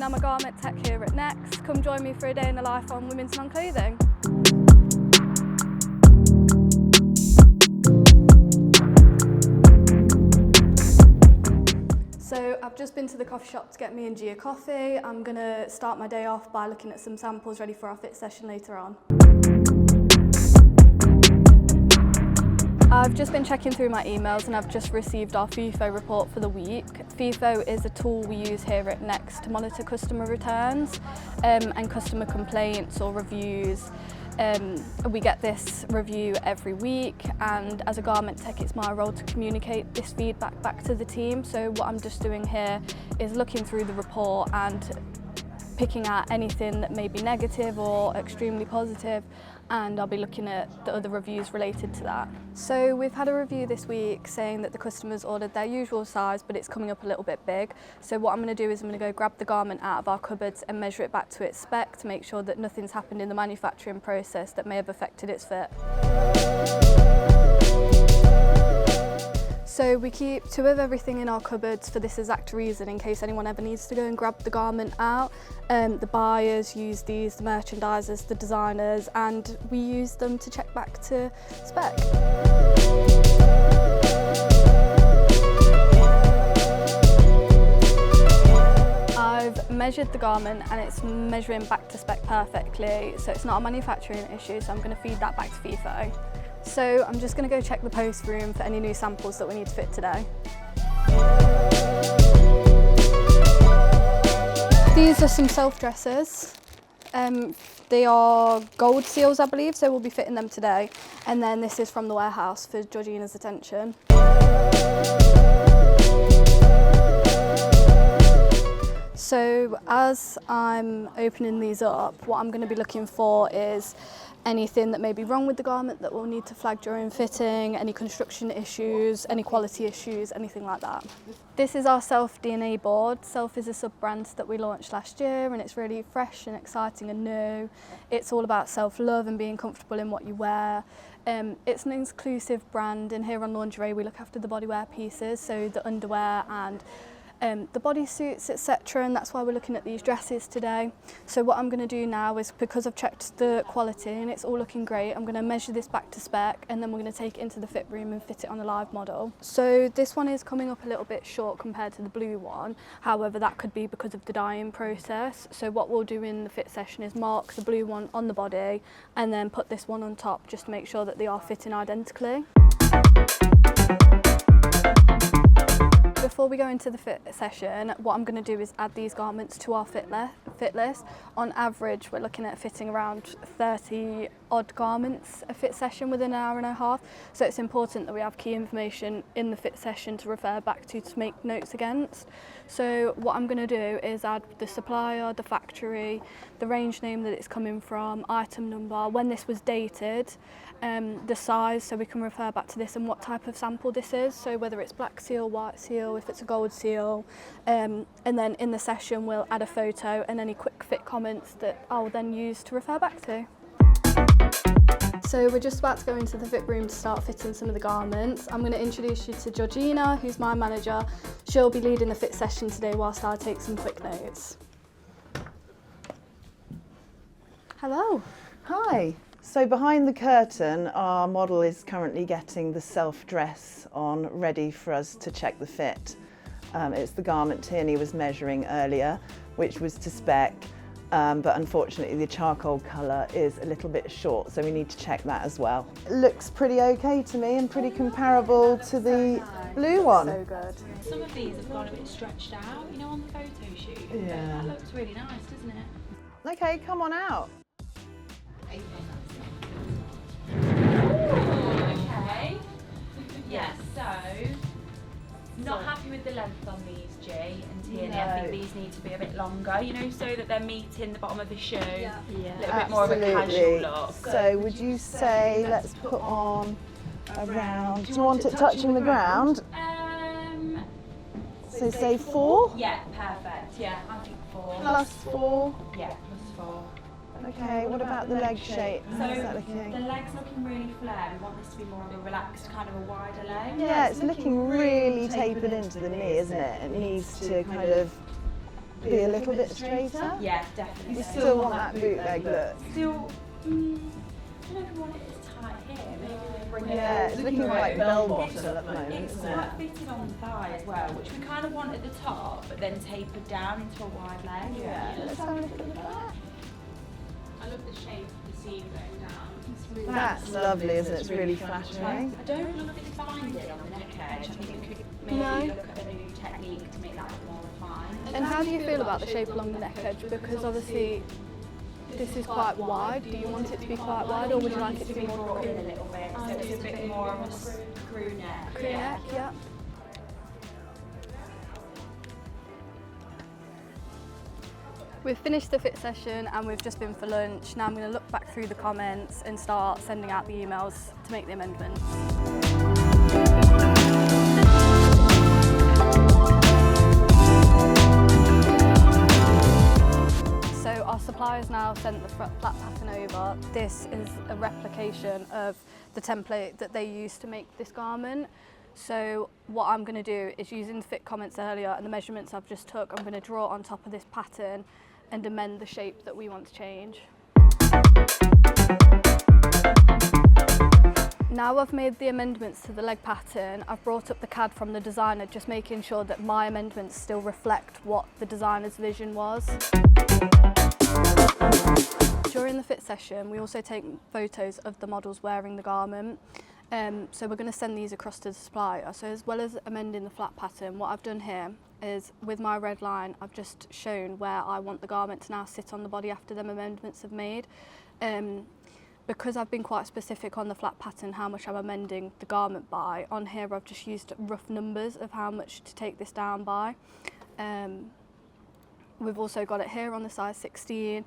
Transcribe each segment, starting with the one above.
and I'm a garment tech here at Next. Come join me for a day in the life on women's non-clothing. So I've just been to the coffee shop to get me and Gia coffee. I'm going to start my day off by looking at some samples ready for our fit session later on. I've just been checking through my emails and I've just received our FIFO report for the week. FIFO is a tool we use here at Next to monitor customer returns and customer complaints or reviews. We get this review every week, and as a garment tech it's my role to communicate this feedback back to the team. So what I'm just doing here is looking through the report and picking out anything that may be negative or extremely positive, and I'll be looking at the other reviews related to that. So we've had a review this week saying that the customers ordered their usual size but it's coming up a little bit big. So what I'm going to do is I'm going to go grab the garment out of our cupboards and measure it back to its spec to make sure that nothing's happened in the manufacturing process that may have affected its fit. So we keep 2 of everything in our cupboards for this exact reason, in case anyone ever needs to go and grab the garment out. The buyers use these, the merchandisers, the designers, and we use them to check back to spec. I've measured the garment and it's measuring back to spec perfectly, so it's not a manufacturing issue, so I'm going to feed that back to FIFO. So I'm just going to go check the post room for any new samples that we need to fit today. These are some self-dressers. They are gold seals, I believe, so we'll be fitting them today. And then this is from the warehouse for Georgina's attention. So as I'm opening these up, what I'm going to be looking for is anything that may be wrong with the garment that we'll need to flag during fitting, any construction issues, any quality issues, anything like that. This is our Self DNA board. Self is a sub-brand that we launched last year and it's really fresh and exciting and new. It's all about self-love and being comfortable in what you wear. It's an exclusive brand, and here on Lingerie we look after the bodywear pieces, so the underwear and the bodysuits, etc., and that's why we're looking at these dresses today. So what I'm going to do now is, because I've checked the quality and it's all looking great, I'm going to measure this back to spec and then we're going to take it into the fit room and fit it on a live model. So this one is coming up a little bit short compared to the blue one, however that could be because of the dyeing process. So what we'll do in the fit session is mark the blue one on the body and then put this one on top just to make sure that they are fitting identically. Before we go into the fit session, what I'm going to do is add these garments to our fit list. On average, we're looking at fitting around 30 odd garments a fit session within an hour and a half. So it's important that we have key information in the fit session to refer back to make notes against. So what I'm going to do is add the supplier, the factory, the range name that it's coming from, item number, when this was dated, the size, so we can refer back to this, and what type of sample this is, so whether it's black seal, white seal, if it's a gold seal, and then in the session we'll add a photo and any quick fit comments that I'll then use to refer back to. So we're just about to go into the fit room to start fitting some of the garments. I'm going to introduce you to Georgina, who's my manager. She'll be leading the fit session today whilst I take some quick notes. Hello. Hi. So behind the curtain, our model is currently getting the self-dress on, ready for us to check the fit. It's the garment Tierney was measuring earlier, which was to spec, but unfortunately the charcoal colour is a little bit short, so we need to check that as well. It looks pretty okay to me and pretty comparable to the blue one. So good. Some of these have gone a bit stretched out, you know, on the photo shoot. Yeah. That looks really nice, doesn't it? Okay, come on out. Okay. Yeah, so not happy with the length on these, G and Tierney. No. I think these need to be a bit longer, you know, so that they're meeting the bottom of the shoe. Yeah. A little bit more of a casual look. So would you say let's put on around, do you want it touching the ground? So say 4? Yeah, perfect. Yeah, I think 4. Plus 4. Yeah, plus 4. Okay, what about the leg shape? So How's that looking? the leg's looking really flared. We want this to be more of a relaxed, kind of a wider leg. Yeah, it's looking really tapered into the knee, isn't it? It needs to kind of be a little bit straighter? Yeah, definitely. You still want that bootleg look? Still, I don't know if we want it as tight here. Maybe we bring it. Yeah, it's looking like bell bottom at the moment, It's isn't quite it? fitted on the thigh as well, which we kind of want at the top, but then tapered down into a wide leg. Yeah, let's have a look at the back. I love the shape of the seam going down. That's lovely, isn't it? It's really flattering. I don't love it defined on the neck edge. I think we could maybe No. look at a new technique to make that a bit more refined. And how do you feel about the shape along the neck edge? Because obviously this is quite wide. Do you want it to be quite wide, or would you like it to be more brought in a crew little bit, so it's a bit more of a screw neck. neck? Yeah. We've finished the fit session and we've just been for lunch. Now I'm going to look back through the comments and start sending out the emails to make the amendments. So our suppliers now sent the flat pattern over. This is a replication of the template that they used to make this garment. So what I'm going to do is, using the fit comments earlier and the measurements I've just took, I'm going to draw on top of this pattern and amend the shape that we want to change. Now I've made the amendments to the leg pattern, I've brought up the CAD from the designer, just making sure that my amendments still reflect what the designer's vision was. During the fit session, we also take photos of the models wearing the garment. So we're going to send these across to the supplier. So as well as amending the flat pattern, what I've done here is, with my red line, I've just shown where I want the garment to now sit on the body after them amendments have made. Because I've been quite specific on the flat pattern, how much I'm amending the garment by, on here I've just used rough numbers of how much to take this down by. We've also got it here on the size 16.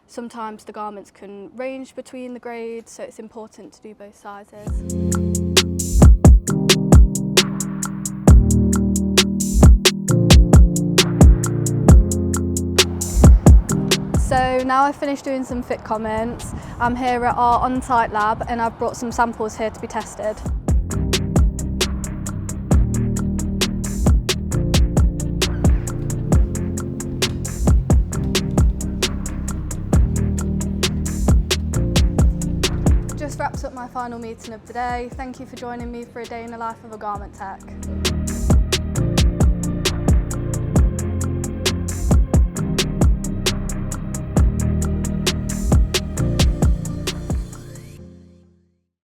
Sometimes the garments can range between the grades, so it's important to do both sizes. So now I've finished doing some fit comments. I'm here at our on-site lab and I've brought some samples here to be tested. Just wraps up my final meeting of the day. Thank you for joining me for a day in the life of a garment tech.